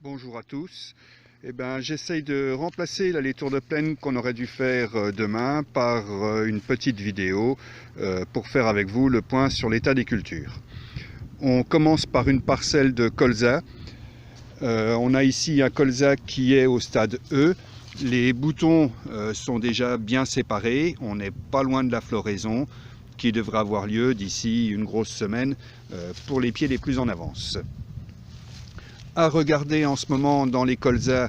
Bonjour à tous. J'essaye de remplacer les tours de plaine qu'on aurait dû faire demain par une petite vidéo pour faire avec vous le point sur l'état des cultures. On commence par une parcelle de colza. On a ici un colza qui est au stade E. Les boutons sont déjà bien séparés. On n'est pas loin de la floraison qui devrait avoir lieu d'ici une grosse semaine pour les pieds les plus en avance. À regarder en ce moment dans les colzas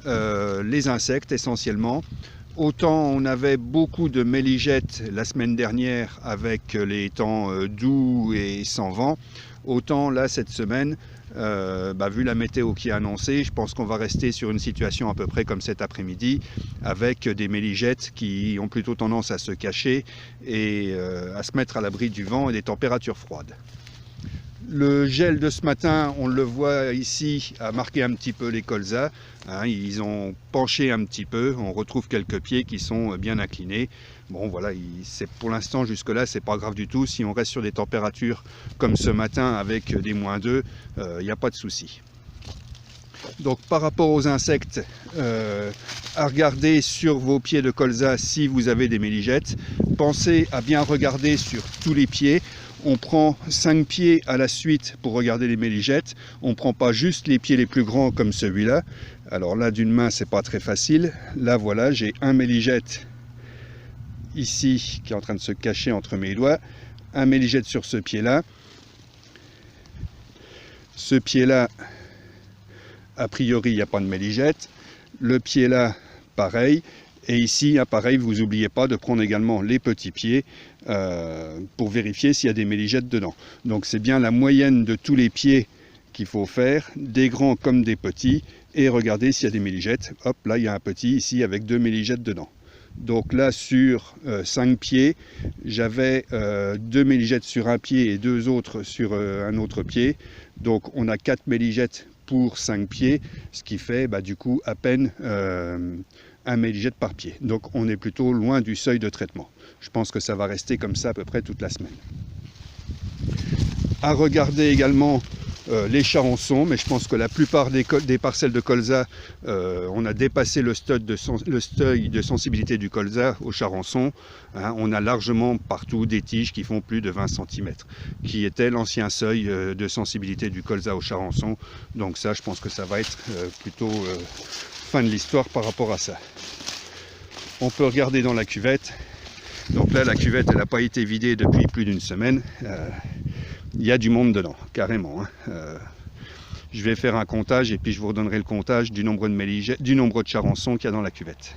les insectes essentiellement. Autant on avait beaucoup de méligettes la semaine dernière avec les temps doux et sans vent, autant là cette semaine, vu la météo qui est annoncée, je pense qu'on va rester sur une situation à peu près comme cet après-midi, avec des méligettes qui ont plutôt tendance à se cacher et à se mettre à l'abri du vent et des températures froides. Le gel de ce matin, on le voit ici, a marqué un petit peu les colzas. Ils ont penché un petit peu. On retrouve quelques pieds qui sont bien inclinés. Bon, voilà, pour l'instant, jusque-là, c'est pas grave du tout. Si on reste sur des températures comme ce matin avec des -2, il n'y a pas de souci. Donc, par rapport aux insectes, à regarder sur vos pieds de colza si vous avez des méligettes. Pensez à bien regarder sur tous les pieds. On prend 5 pieds à la suite pour regarder les méligettes. On ne prend pas juste les pieds les plus grands comme celui-là. Alors là, d'une main, c'est pas très facile. Là, voilà, j'ai un méligette ici qui est en train de se cacher entre mes doigts. Un méligette sur ce pied-là. Ce pied-là, a priori, il n'y a pas de méligette. Le pied-là, pareil. Et ici, pareil, vous n'oubliez pas de prendre également les petits pieds pour vérifier s'il y a des méligettes dedans. Donc c'est bien la moyenne de tous les pieds qu'il faut faire, des grands comme des petits, et regarder s'il y a des méligettes. Hop, là il y a un petit ici avec 2 méligettes dedans. Donc là sur 5 pieds, j'avais 2 méligettes sur un pied et 2 autres sur un autre pied. Donc on a 4 méligettes pour 5 pieds, ce qui fait du coup à peine un méligette par pied. Donc on est plutôt loin du seuil de traitement. Je pense que ça va rester comme ça à peu près toute la semaine. À regarder également les charançons, mais je pense que la plupart des parcelles de colza, on a dépassé le seuil de sensibilité du colza au charançon. On a largement partout des tiges qui font plus de 20 cm, qui était l'ancien seuil de sensibilité du colza au charançon. Donc ça, je pense que ça va être plutôt fin de l'histoire par rapport à ça. On peut regarder dans la cuvette. Donc là, la cuvette, elle n'a pas été vidée depuis plus d'une semaine. Il y a du monde dedans, carrément. Je vais faire un comptage et puis je vous redonnerai le comptage du nombre de charançons qu'il y a dans la cuvette.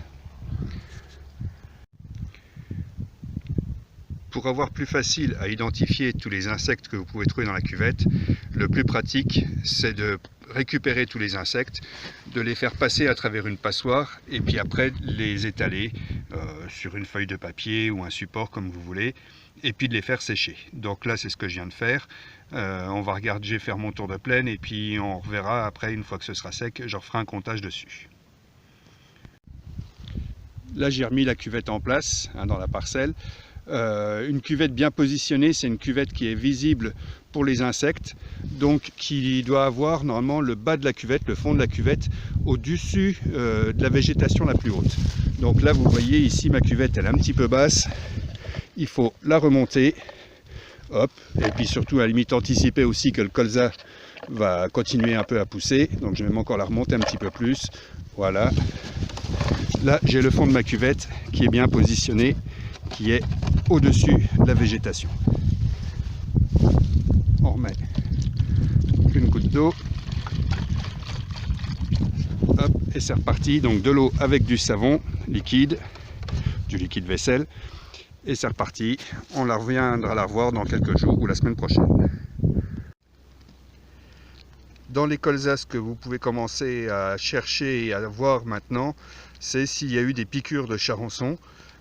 Pour avoir plus facile à identifier tous les insectes que vous pouvez trouver dans la cuvette, le plus pratique, c'est de récupérer tous les insectes, de les faire passer à travers une passoire et puis après les étaler sur une feuille de papier ou un support comme vous voulez, et puis de les faire sécher. Donc là, c'est ce que je viens de faire. On va regarder, je vais faire mon tour de plaine et puis on reverra après, une fois que ce sera sec, je referai un comptage dessus. Là, j'ai remis la cuvette en place dans la parcelle. Une cuvette bien positionnée, c'est une cuvette qui est visible pour les insectes, donc qui doit avoir normalement le bas de la cuvette, le fond de la cuvette, au-dessus de la végétation la plus haute. Donc là, vous voyez ici, ma cuvette, elle est un petit peu basse. Il faut la remonter, hop, et puis surtout à la limite anticiper aussi que le colza va continuer un peu à pousser. Donc je vais même encore la remonter un petit peu plus. Voilà. Là, j'ai le fond de ma cuvette qui est bien positionné, qui est au-dessus de la végétation. On remet une goutte d'eau. Hop, et c'est reparti. Donc de l'eau avec du savon liquide, du liquide vaisselle. Et c'est reparti. On reviendra la revoir dans quelques jours ou la semaine prochaine. Dans les colzas, ce que vous pouvez commencer à chercher et à voir maintenant, c'est s'il y a eu des piqûres de charançon.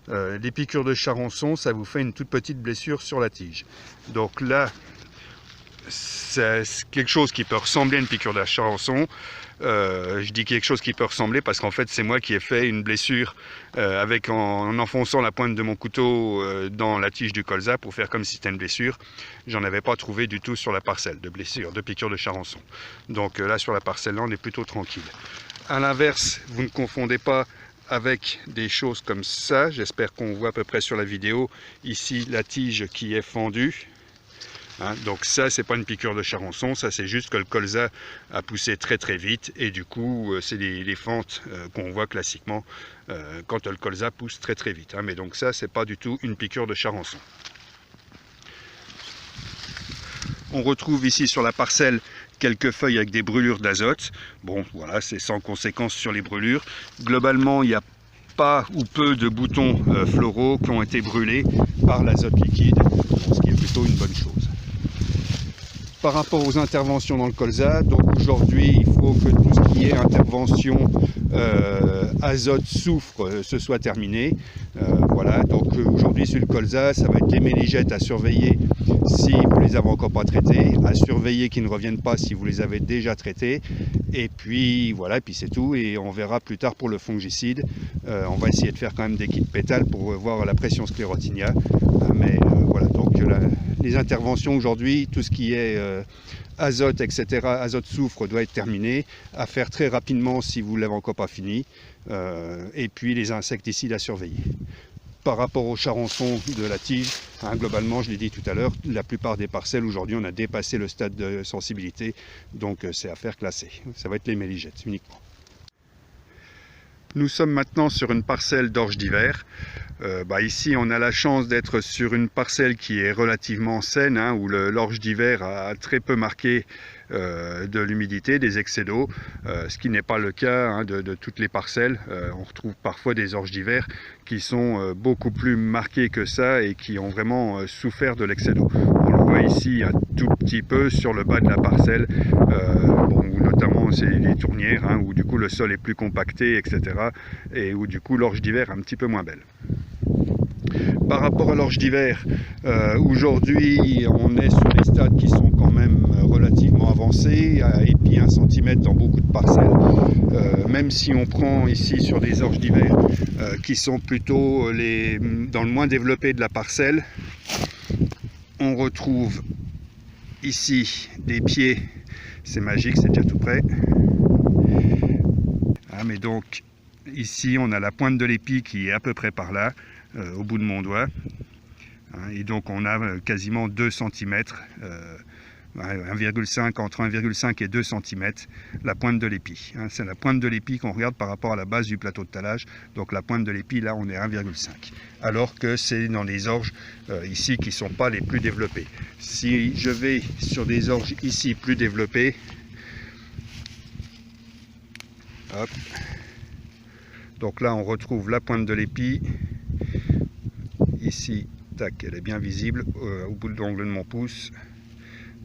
Les piqûres de charançon, ça vous fait une toute petite blessure sur la tige. Donc là, c'est quelque chose qui peut ressembler à une piqûre de charançon. Je dis quelque chose qui peut ressembler parce qu'en fait c'est moi qui ai fait une blessure en enfonçant la pointe de mon couteau dans la tige du colza pour faire comme si c'était une blessure. J'en avais pas trouvé du tout sur la parcelle de blessure, de piqûre de charançon. Donc là sur la parcelle là on est plutôt tranquille. À l'inverse, vous ne confondez pas avec des choses comme ça. J'espère qu'on voit à peu près sur la vidéo ici la tige qui est fendue. Hein, donc ça c'est pas une piqûre de charançon, ça c'est juste que le colza a poussé très très vite et du coup c'est les fentes qu'on voit classiquement quand le colza pousse très très vite. Hein, mais donc ça c'est pas du tout une piqûre de charançon. On retrouve ici sur la parcelle quelques feuilles avec des brûlures d'azote. Bon voilà, c'est sans conséquence sur les brûlures. Globalement il n'y a pas ou peu de boutons floraux qui ont été brûlés par l'azote liquide, ce qui est plutôt une bonne chose. Par rapport aux interventions dans le colza, donc aujourd'hui il faut que tout ce qui est intervention azote, soufre se soit terminé. Voilà, donc aujourd'hui sur le colza, ça va être les méligettes à surveiller si vous les avez encore pas traitées, à surveiller qu'ils ne reviennent pas si vous les avez déjà traités, et puis voilà, et puis c'est tout, et on verra plus tard pour le fongicide. On va essayer de faire quand même des kits pétales pour voir la pression sclérotinia, mais voilà, donc les interventions aujourd'hui, tout ce qui est azote, etc., azote soufre doit être terminé, à faire très rapidement si vous ne l'avez encore pas fini, et puis les insecticides à surveiller. Par rapport au charançon de la tige, hein, globalement, je l'ai dit tout à l'heure, la plupart des parcelles aujourd'hui on a dépassé le stade de sensibilité, donc c'est à faire classer. Ça va être les méligettes uniquement. Nous sommes maintenant sur une parcelle d'orge d'hiver. Ici on a la chance d'être sur une parcelle qui est relativement saine, hein, où l'orge d'hiver a très peu marqué de l'humidité, des excès d'eau, ce qui n'est pas le cas hein, de toutes les parcelles. On retrouve parfois des orges d'hiver qui sont beaucoup plus marquées que ça et qui ont vraiment souffert de l'excès d'eau. On le voit ici un tout petit peu sur le bas de la parcelle, où notamment c'est les tournières, hein, où du coup le sol est plus compacté, etc. et où du coup l'orge d'hiver est un petit peu moins belle. Par rapport à l'orge d'hiver, aujourd'hui on est sur des stades qui sont quand même relativement avancés, à épi 1 cm dans beaucoup de parcelles. Même si on prend ici sur des orges d'hiver qui sont plutôt dans le moins développé de la parcelle, on retrouve ici des pieds, c'est magique, c'est déjà tout prêt. Ah, mais donc ici on a la pointe de l'épi qui est à peu près par là, au bout de mon doigt, et donc on a quasiment 2 cm, 1,5 entre 1,5 et 2 cm la pointe de l'épi. C'est la pointe de l'épi qu'on regarde par rapport à la base du plateau de talage, donc la pointe de l'épi là on est à 1,5, alors que c'est dans les orges ici qui ne sont pas les plus développées. Si je vais sur des orges ici plus développées, hop, donc là on retrouve la pointe de l'épi. Ici, tac, elle est bien visible au bout de l'ongle de mon pouce.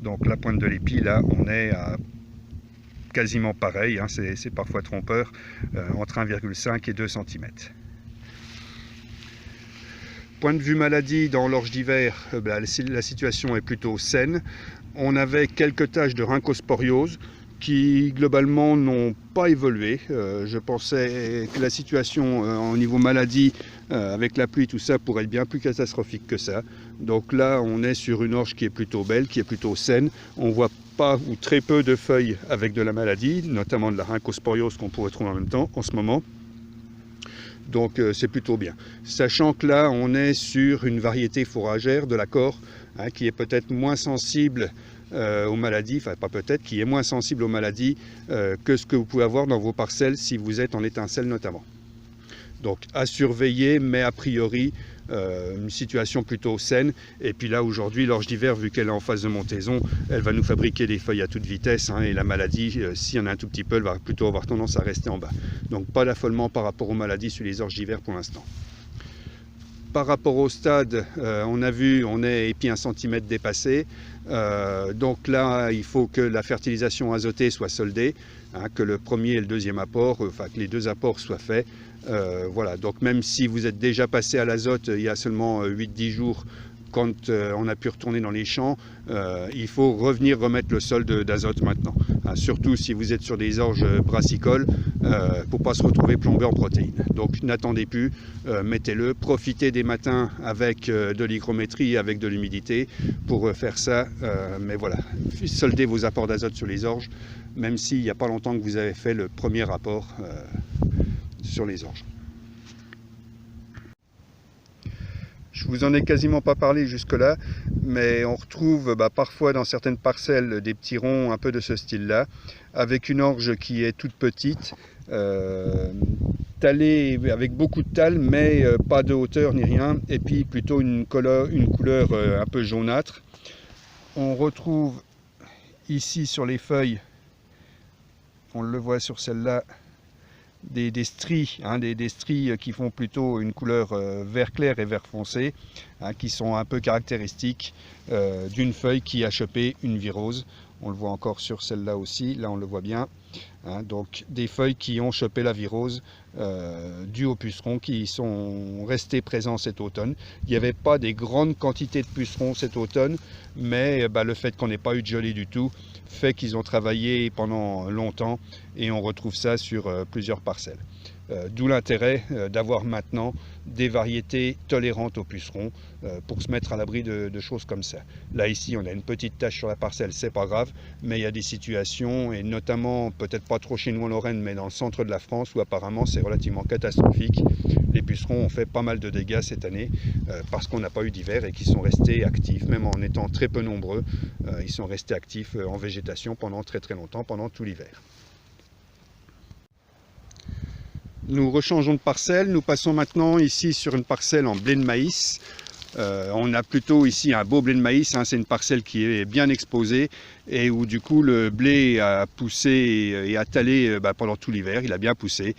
Donc la pointe de l'épi, là, on est à quasiment pareil, hein, c'est parfois trompeur, entre 1,5 et 2 cm. Point de vue maladie, dans l'orge d'hiver, la situation est plutôt saine. On avait quelques taches de rhinchosporiose qui globalement n'ont pas évolué. Je pensais que la situation au niveau maladie, avec la pluie, tout ça, pourrait être bien plus catastrophique que ça. Donc là, on est sur une orge qui est plutôt belle, qui est plutôt saine. On voit pas ou très peu de feuilles avec de la maladie, notamment de la rhinchosporiose qu'on pourrait trouver en même temps en ce moment. Donc c'est plutôt bien. Sachant que là, on est sur une variété fourragère de l'accord, hein, qui est peut-être moins sensible aux maladies, enfin pas peut-être, qui est moins sensible aux maladies que ce que vous pouvez avoir dans vos parcelles si vous êtes en étincelle notamment. Donc à surveiller, mais a priori une situation plutôt saine. Et puis là aujourd'hui, l'orge d'hiver, vu qu'elle est en phase de montaison, elle va nous fabriquer des feuilles à toute vitesse, hein, et la maladie, s'il y en a un tout petit peu, elle va plutôt avoir tendance à rester en bas. Donc pas d'affolement par rapport aux maladies sur les orges d'hiver pour l'instant. Par rapport au stade, on a vu, on est épi 1 cm dépassé. Donc là, il faut que la fertilisation azotée soit soldée, hein, que le premier et le deuxième apport, enfin que les 2 apports soient faits. Voilà, donc même si vous êtes déjà passé à l'azote il y a seulement 8-10 jours quand on a pu retourner dans les champs, il faut revenir remettre le sol d'azote maintenant. Surtout si vous êtes sur des orges brassicoles, pour ne pas se retrouver plombé en protéines. Donc n'attendez plus, mettez-le, profitez des matins avec de l'hygrométrie, avec de l'humidité pour faire ça. Mais voilà, soldez vos apports d'azote sur les orges, même s'il n'y a pas longtemps que vous avez fait le premier rapport sur les orges. Je vous en ai quasiment pas parlé jusque-là, mais on retrouve parfois dans certaines parcelles des petits ronds un peu de ce style-là, avec une orge qui est toute petite, talée avec beaucoup de talles, mais pas de hauteur ni rien, et puis plutôt une couleur un peu jaunâtre. On retrouve ici sur les feuilles, on le voit sur celle-là, des stries, des stries qui font plutôt une couleur vert clair et vert foncé, qui sont un peu caractéristiques d'une feuille qui a chopé une virose. On le voit encore sur celle-là aussi, là on le voit bien. Donc des feuilles qui ont chopé la virose dues aux pucerons qui sont restés présents cet automne. Il n'y avait pas des grandes quantités de pucerons cet automne, mais le fait qu'on n'ait pas eu de gelée du tout fait qu'ils ont travaillé pendant longtemps et on retrouve ça sur plusieurs parcelles. D'où l'intérêt d'avoir maintenant des variétés tolérantes aux pucerons pour se mettre à l'abri de choses comme ça. Là ici on a une petite tache sur la parcelle, c'est pas grave, mais il y a des situations, et notamment peut-être pas trop chez nous en Lorraine, mais dans le centre de la France où apparemment c'est relativement catastrophique. Les pucerons ont fait pas mal de dégâts cette année parce qu'on n'a pas eu d'hiver et qu'ils sont restés actifs, même en étant très peu nombreux, ils sont restés actifs en végétation pendant très longtemps, pendant tout l'hiver. Nous rechangeons de parcelle, nous passons maintenant ici sur une parcelle en blé de maïs. On a plutôt ici un beau blé de maïs, c'est une parcelle qui est bien exposée et où du coup le blé a poussé et a talé pendant tout l'hiver, il a bien poussé.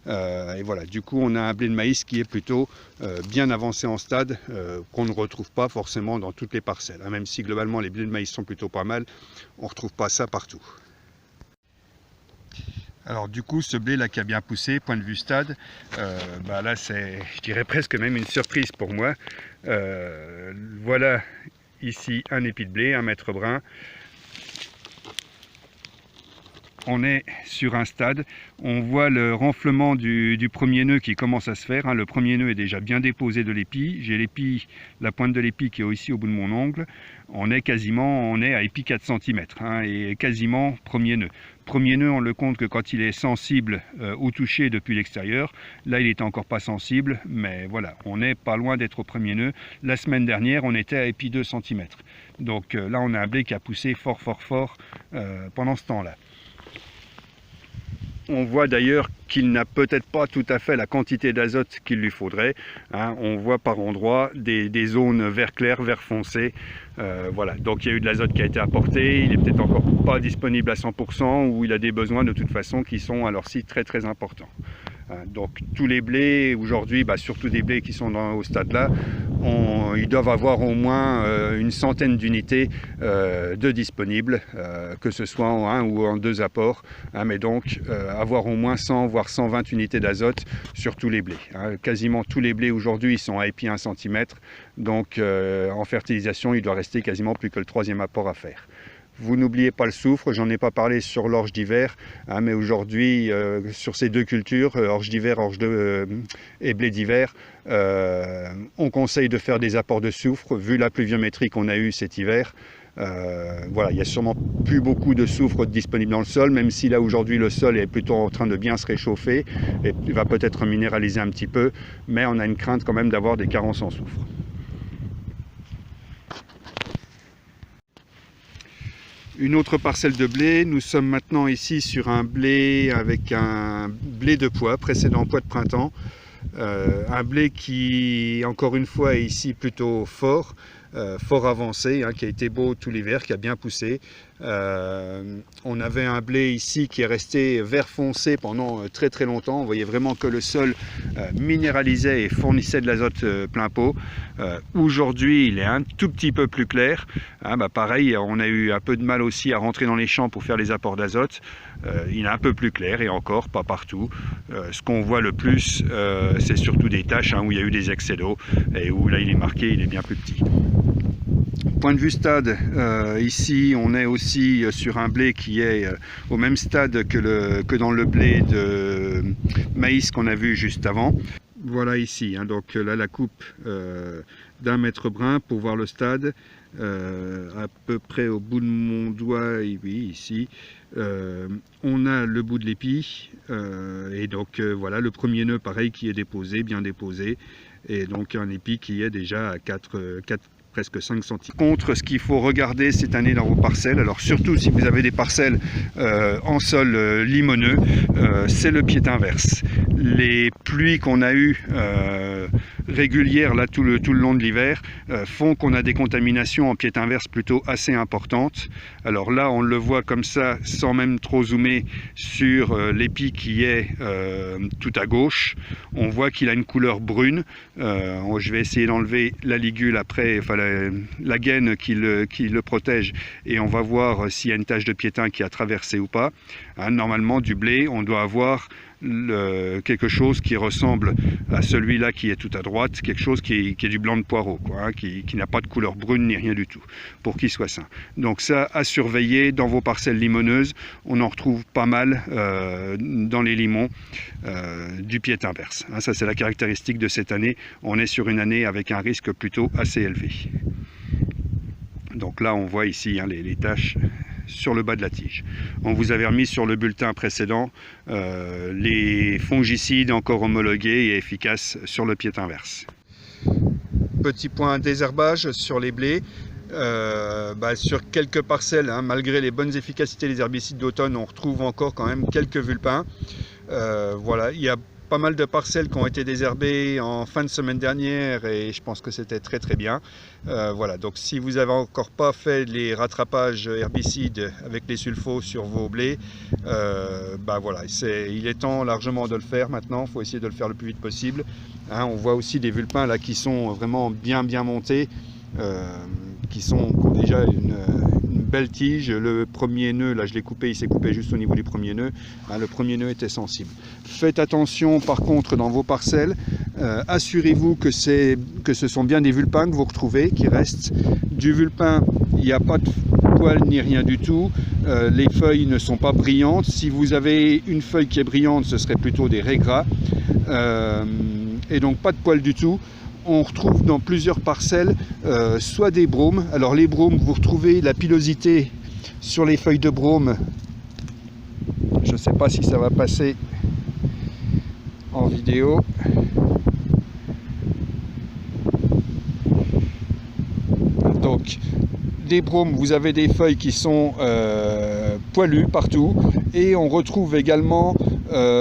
Et voilà, du coup on a un blé de maïs qui est plutôt bien avancé en stade, qu'on ne retrouve pas forcément dans toutes les parcelles. Même si globalement les blés de maïs sont plutôt pas mal, on ne retrouve pas ça partout. Alors du coup ce blé là qui a bien poussé, point de vue stade, là c'est, je dirais presque même une surprise pour moi. Voilà ici un épi de blé, 1 mètre brun. On est sur un stade, on voit le renflement du premier nœud qui commence à se faire. Le premier nœud est déjà bien déposé de l'épi. J'ai l'épi, la pointe de l'épi qui est ici au bout de mon ongle. On est à épi 4 cm et quasiment premier nœud. Premier nœud, on le compte que quand il est sensible au toucher depuis l'extérieur. Là, il n'est encore pas sensible, mais voilà, on n'est pas loin d'être au premier nœud. La semaine dernière, on était à épi 2 cm. Donc là, on a un blé qui a poussé fort pendant ce temps-là. On voit d'ailleurs qu'il n'a peut-être pas tout à fait la quantité d'azote qu'il lui faudrait. On voit par endroits des zones vert clair, vert foncé. Voilà, donc il y a eu de l'azote qui a été apporté. Il n'est peut-être encore pas disponible à 100% ou il a des besoins de toute façon qui sont alors si très importants. Donc tous les blés aujourd'hui, surtout des blés qui sont au stade là, ils doivent avoir au moins une centaine d'unités de disponibles, que ce soit en 1 ou en 2 apports, mais donc avoir au moins 100 voire 120 unités d'azote sur tous les blés. Quasiment tous les blés aujourd'hui sont à épi 1 cm, donc en fertilisation il doit rester quasiment plus que le 3e apport à faire. Vous n'oubliez pas le soufre, j'en ai pas parlé sur l'orge d'hiver, mais aujourd'hui sur ces deux cultures, orge d'hiver, et blé d'hiver, on conseille de faire des apports de soufre vu la pluviométrie qu'on a eue cet hiver. Voilà, il n'y a sûrement plus beaucoup de soufre disponible dans le sol, même si là aujourd'hui le sol est plutôt en train de bien se réchauffer et va peut-être minéraliser un petit peu, mais on a une crainte quand même d'avoir des carences en soufre. Une autre parcelle de blé, nous sommes maintenant ici sur un blé avec un blé de pois, précédent pois de printemps. Un blé qui, encore une fois, est ici plutôt fort avancé, qui a été beau tout l'hiver, qui a bien poussé. On avait un blé ici qui est resté vert foncé pendant très longtemps. On voyait vraiment que le sol minéralisait et fournissait de l'azote plein pot. Aujourd'hui, il est un tout petit peu plus clair. Pareil, on a eu un peu de mal aussi à rentrer dans les champs pour faire les apports d'azote. Il est un peu plus clair et encore pas partout. Ce qu'on voit le plus, c'est surtout des taches où il y a eu des excès d'eau et où là il est marqué, il est bien plus petit. Point de vue stade, ici on est aussi sur un blé qui est au même stade que dans le blé de maïs qu'on a vu juste avant. Voilà ici, hein, donc là la coupe d'1 mètre brun pour voir le stade, à peu près au bout de mon doigt, oui ici, on a le bout de l'épi, et donc voilà le premier nœud pareil qui est déposé, bien déposé, et donc un épi qui est déjà à 4 presque 5 cm. Contre, ce qu'il faut regarder cette année dans vos parcelles, alors surtout si vous avez des parcelles en sol limoneux, c'est le pied inverse. Les pluies qu'on a eues régulières là tout le long de l'hiver font qu'on a des contaminations en pied inverse plutôt assez importantes. Alors là on le voit comme ça sans même trop zoomer sur l'épi qui est tout à gauche. On voit qu'il a une couleur brune. Je vais essayer d'enlever la ligule après, enfin la gaine qui le protège, et on va voir s'il y a une tache de piétin qui a traversé ou pas. Hein, normalement du blé on doit avoir quelque chose qui ressemble à celui-là qui est tout à droite, quelque chose qui est du blanc de poireau, quoi, hein, qui n'a pas de couleur brune ni rien du tout, pour qu'il soit sain. Donc ça à surveiller dans vos parcelles limoneuses, on en retrouve pas mal dans les limons du pied inverse. Hein, ça c'est la caractéristique de cette année, on est sur une année avec un risque plutôt assez élevé. Donc là on voit ici hein, les taches sur le bas de la tige. On vous avait remis sur le bulletin précédent les fongicides encore homologués et efficaces sur le pied inverse. Petit point désherbage sur les blés. Sur quelques parcelles, hein, malgré les bonnes efficacités des herbicides d'automne, on retrouve encore quand même quelques vulpins. Voilà, il y a pas mal de parcelles qui ont été désherbées en fin de semaine dernière et je pense que c'était très bien. Voilà, donc si vous n'avez encore pas fait les rattrapages herbicides avec les sulfos sur vos blés, voilà, il est temps largement de le faire maintenant. Il faut essayer de le faire le plus vite possible. Hein, on voit aussi des vulpins là qui sont vraiment bien montés, qui ont déjà une belle tige. Le premier nœud, là je l'ai coupé, il s'est coupé juste au niveau du premier nœud. Hein, le premier nœud était sensible. Faites attention par contre dans vos parcelles, assurez-vous que ce sont bien des vulpins que vous retrouvez, qui restent. Du vulpin, il n'y a pas de poils ni rien du tout, les feuilles ne sont pas brillantes. Si vous avez une feuille qui est brillante, ce serait plutôt des raies gras, et donc pas de poils du tout. On retrouve dans plusieurs parcelles soit des bromes. Alors les bromes, vous retrouvez la pilosité sur les feuilles de brome. Je ne sais pas si ça va passer en vidéo. Donc des bromes, vous avez des feuilles qui sont poilues partout, et on retrouve également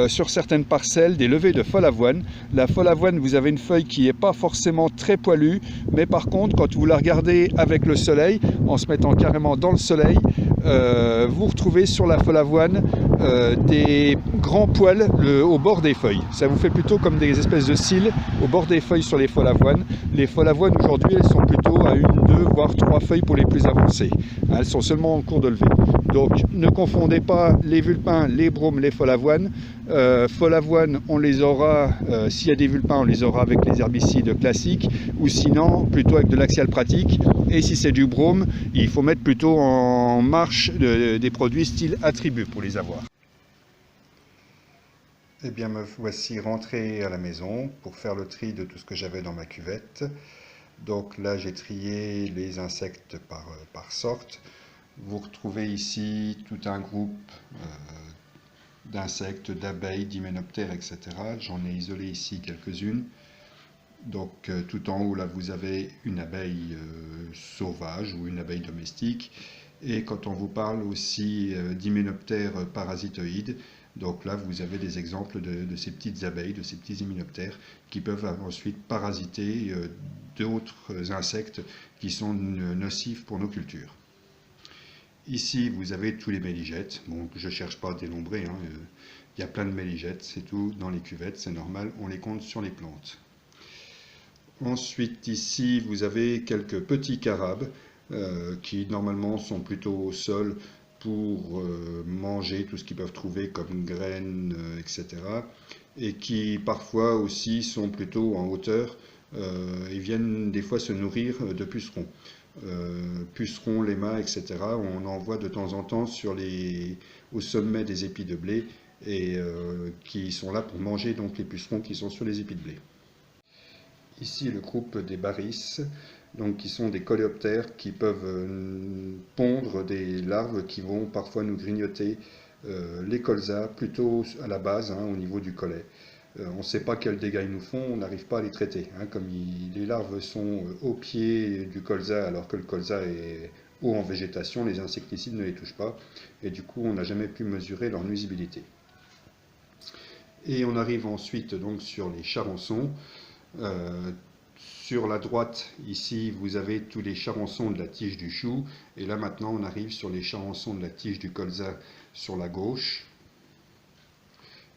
sur certaines parcelles des levées de follavoine. La follavoine, vous avez une feuille qui n'est pas forcément très poilue, mais par contre quand vous la regardez avec le soleil, en se mettant carrément dans le soleil, vous retrouvez sur la follavoine des grands poils au bord des feuilles. Ça vous fait plutôt comme des espèces de cils au bord des feuilles sur les follavoines. Les follavoines aujourd'hui, elles sont plutôt à 1, 2 voire 3 feuilles pour les plus avancées. Elles sont seulement en cours de levée. Donc ne confondez pas les vulpins, les bromes, les follavoines. Follavoines, on les aura, s'il y a des vulpins, on les aura avec les herbicides classiques, ou sinon plutôt avec de l'axial pratique. Et si c'est du brome, il faut mettre plutôt en marche des produits style attribut pour les avoir. Eh bien, me voici rentré à la maison pour faire le tri de tout ce que j'avais dans ma cuvette. Donc là, j'ai trié les insectes par sorte. Vous retrouvez ici tout un groupe d'insectes, d'abeilles, d'hyménoptères, etc. J'en ai isolé ici quelques-unes. Donc tout en haut, là, vous avez une abeille sauvage ou une abeille domestique. Et quand on vous parle aussi d'hyménoptères parasitoïdes, donc là, vous avez des exemples de ces petites abeilles, de ces petits hyménoptères qui peuvent ensuite parasiter d'autres insectes qui sont nocifs pour nos cultures. Ici, vous avez tous les méligettes. Bon, je ne cherche pas à dénombrer, hein. Il y a plein de méligettes, c'est tout, dans les cuvettes, c'est normal, on les compte sur les plantes. Ensuite, ici, vous avez quelques petits carabes qui, normalement, sont plutôt au sol pour manger tout ce qu'ils peuvent trouver comme graines, etc. Et qui, parfois, aussi, sont plutôt en hauteur Ils viennent des fois se nourrir de pucerons. Pucerons, limaces, etc. On en voit de temps en temps au sommet des épis de blé et qui sont là pour manger donc les pucerons qui sont sur les épis de blé. Ici le groupe des baris, donc qui sont des coléoptères qui peuvent pondre des larves qui vont parfois nous grignoter les colzas plutôt à la base, au niveau du collet. On ne sait pas quels dégâts ils nous font, on n'arrive pas à les traiter. Comme les larves sont au pied du colza alors que le colza est haut en végétation, les insecticides ne les touchent pas et du coup on n'a jamais pu mesurer leur nuisibilité. Et on arrive ensuite donc sur les charançons. Sur la droite, ici, vous avez tous les charançons de la tige du chou. Et là, maintenant, on arrive sur les charançons de la tige du colza sur la gauche.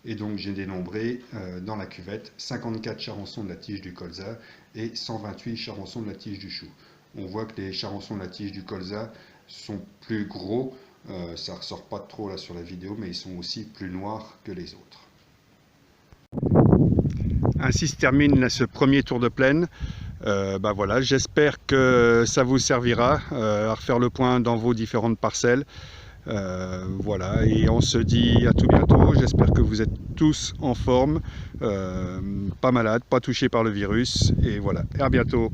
Et donc, j'ai dénombré dans la cuvette 54 charançons de la tige du colza et 128 charançons de la tige du chou. On voit que les charançons de la tige du colza sont plus gros. Ça ne ressort pas trop là sur la vidéo, mais ils sont aussi plus noirs que les autres. Ainsi se termine ce premier tour de plaine. Voilà, j'espère que ça vous servira à refaire le point dans vos différentes parcelles. Voilà, et on se dit à tout bientôt. J'espère que vous êtes tous en forme, pas malades, pas touchés par le virus. Et voilà, et à bientôt.